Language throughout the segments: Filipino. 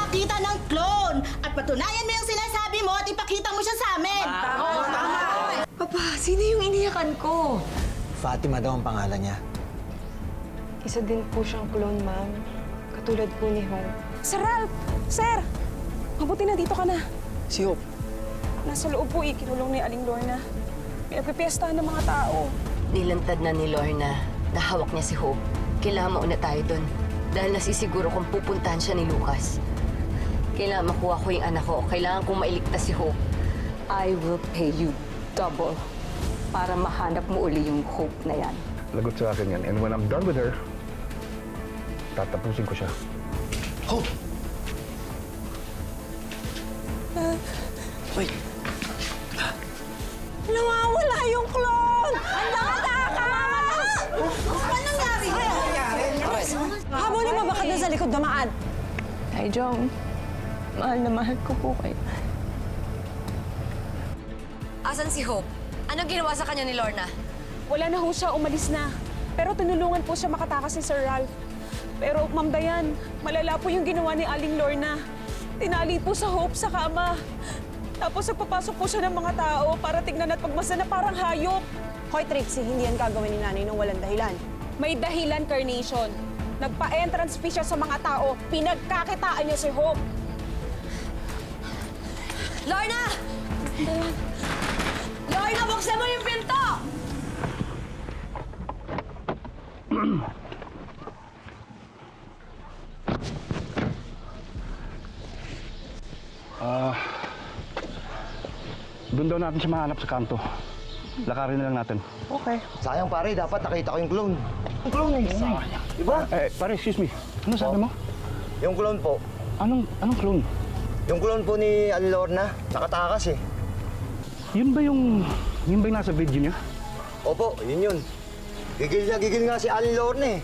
magpakita ng clone at patunayan mo yung sinasabi mo at ipakita mo siya sa amin. Tama! Papa, sino yung iniyakan ko? Fatima daw ang pangalan niya. Isa din po siyang clone, ma'am. Katulad po ni Hope. Sir Ralph! Sir! Mabuti na dito ka na. Si Hope. Nasa loob po ikinulong ni Aling Lorna. Pinagpipiestahan ng mga tao. Nilantad na ni Lorna na hawak niya si Hope. Kailangan mauna tayo dun. Dahil nasisiguro kung pupuntahan siya ni Lucas. Kailangan makuha ko yung anak ko. Kailangan kong mailigtas si Hope. I will pay you double para mahanap mo uli yung Hope na yan. Lagot sa akin yan. And when I'm done with her, tatapusin ko siya. Hope! Wait. Nawawala yung clone! Ang nakatakas! Ano nangyari? Habulin mo bakit na sa likod dumaan? Tay Jong, mahal na mahal ko po kayo. Asan si Hope? Anong ginawa sa kanya ni Lorna? Wala na ho siya, umalis na. Pero tinulungan po siya makatakas ni Sir Ralph. Pero, Ma'am Dayan, malala po yung ginawa ni Aling Lorna. Tinali po sa Hope sa kama. Tapos nagpapasok po siya ng mga tao para tignan at pagmasdan na parang hayop. Hoy, Trixie, hindi yan gagawin ni nanay nung walang dahilan. May dahilan, Carnation. Nagpa-entrance fee siya sa mga tao. Pinagkakitaan niya si Hope. Lorna! Lorna, buksan mo yung pinto! Doon daw natin siya mahanap sa kanto. Lakarin na lang natin. Sayang pare, dapat nakita ko yung clone. Yung clone eh. Sayang. Diba? Pare, excuse me. Ano sabi mo? Yung clone po. Anong clone? Yung clone po ni Aling Lorna, nakatakas eh. Yun ba yung nasa video niya? Opo, yun. Gigil nga si Aling Lorna eh.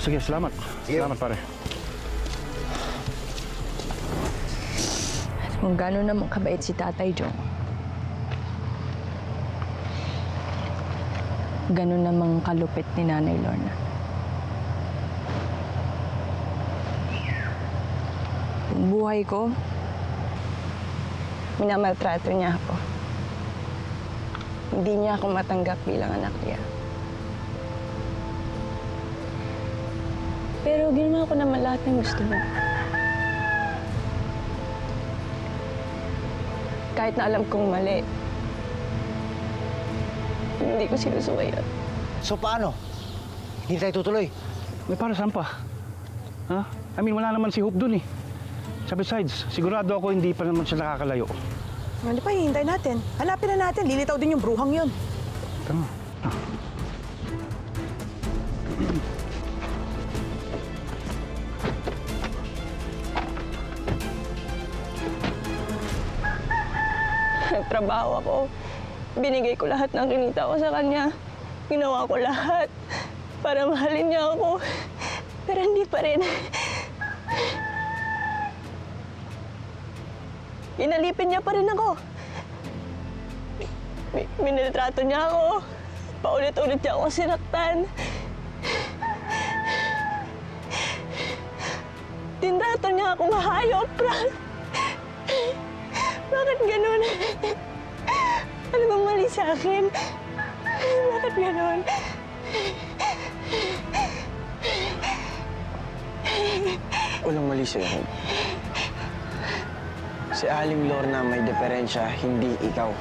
Sige, salamat. Sige. Salamat, pare. Kung gano'n naman kabait si Tatay Jong, gano'n namang kalupit ni Nanay Lorna. Yung buhay ko, minamaltrato niya ako. Hindi niya ako matanggap bilang anak niya. Pero ginawa ko naman lahat ng gusto niya. Kahit na alam kong mali, hindi ko sinusuwayan. So paano? Hindi tayo tutuloy. May para saan pa? Ha? I mean, wala naman si Hope dun eh. Besides, sigurado ako hindi pa naman siya nakakalayo. Ano pa, hihintay natin. Hanapin na natin. Lilitaw din yung bruhang yun. Tama. Nagtrabaho ako. Binigay ko lahat ng kinita ko sa kanya. Ginawa ko lahat para mahalin niya ako. Pero hindi pa rin. Inalipin niya pa rin ako. Minretrato niya ako. Paulit-ulit niya ako sinaktan. Tinrato niya akong hayop, Frank. Bakit ganun? Ano bang mali sa akin? Bakit ganun? Walang mali sa'yo. Si Aling Lorna may diferensya, hindi ikaw.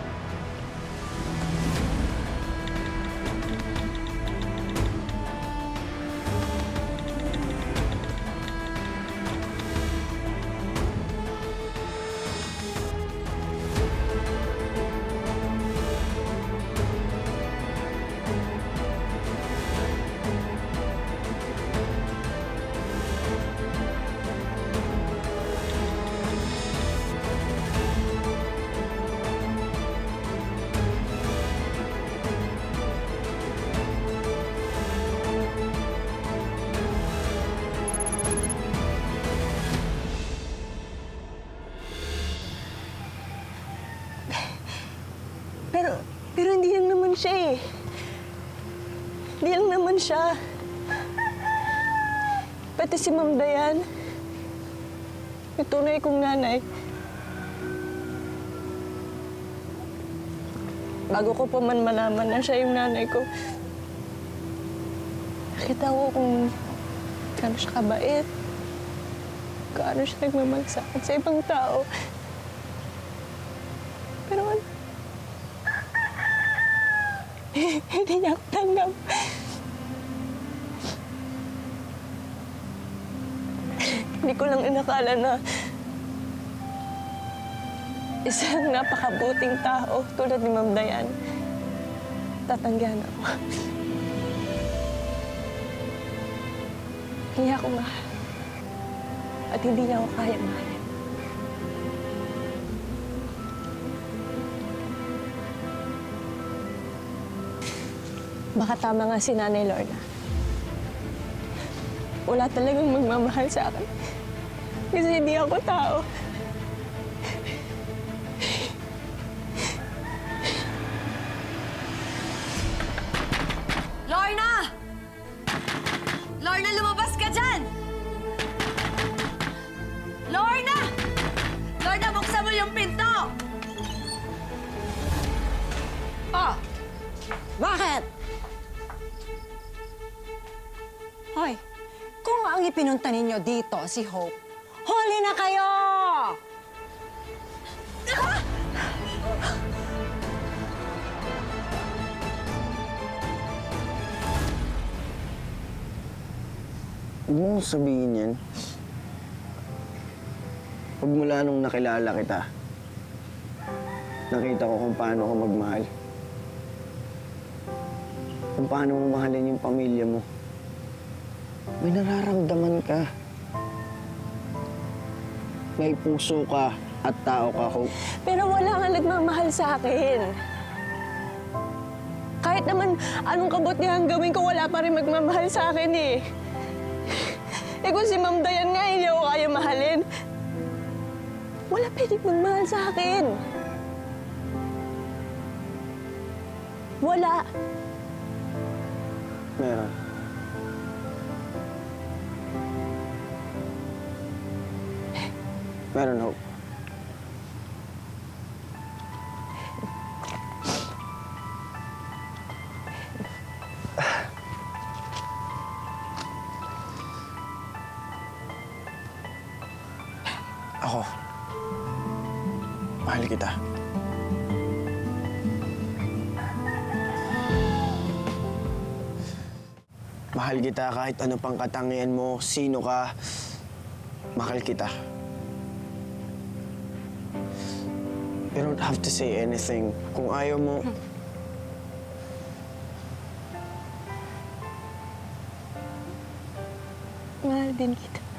Pero hindi lang naman siya eh. Hindi lang naman siya. Pati si Ma'am Dayan. Yung tunay kong nanay. Bago ko pa man malaman na siya yung nanay ko, nakita ko kung gaano siya kabait, gaano siya nagmamalasakit sa ibang tao. Pero ano? Hindi niya ako tanggap. Hindi ko lang inakala na isang napakabuting tao tulad ni Ma'am Dayan, tatanggihan ako. Hindi ako mahal. At hindi niya ako kaya mahalin. Baka tama nga si Nanay Lorna. Wala talagang magmamahal sa akin. Kasi hindi ako tao. Lorna! Lorna, lumabas ka dyan! Lorna! Lorna, buksan mo yung pinto! Oh! Bakit? Hoy, kung ang ipinunta ninyo dito si Hope, huli na kayo! Huwag mong sabihin yan. Pagmula nung nakilala kita, nakita ko kung paano ka magmahal. Kung paano mo mahalin yung pamilya mo. May nararamdaman ka. May puso ka at tao ka, Hope. Pero wala nga nagmamahal sa akin. Kahit naman anong kabutihang gawin ko, wala pa rin magmamahal sa akin eh. Eh kung si Ma'am Dayan nga, hindi ako kaya mahalin. Wala pwedeng magmahal sa akin. Wala. Meron. Meron, Hope. Ako, mahal kita. Mahal kita kahit ano pang katangian mo, sino ka, mahal kita. You don't have to say anything. Kung ayaw mo, Mahal din kita.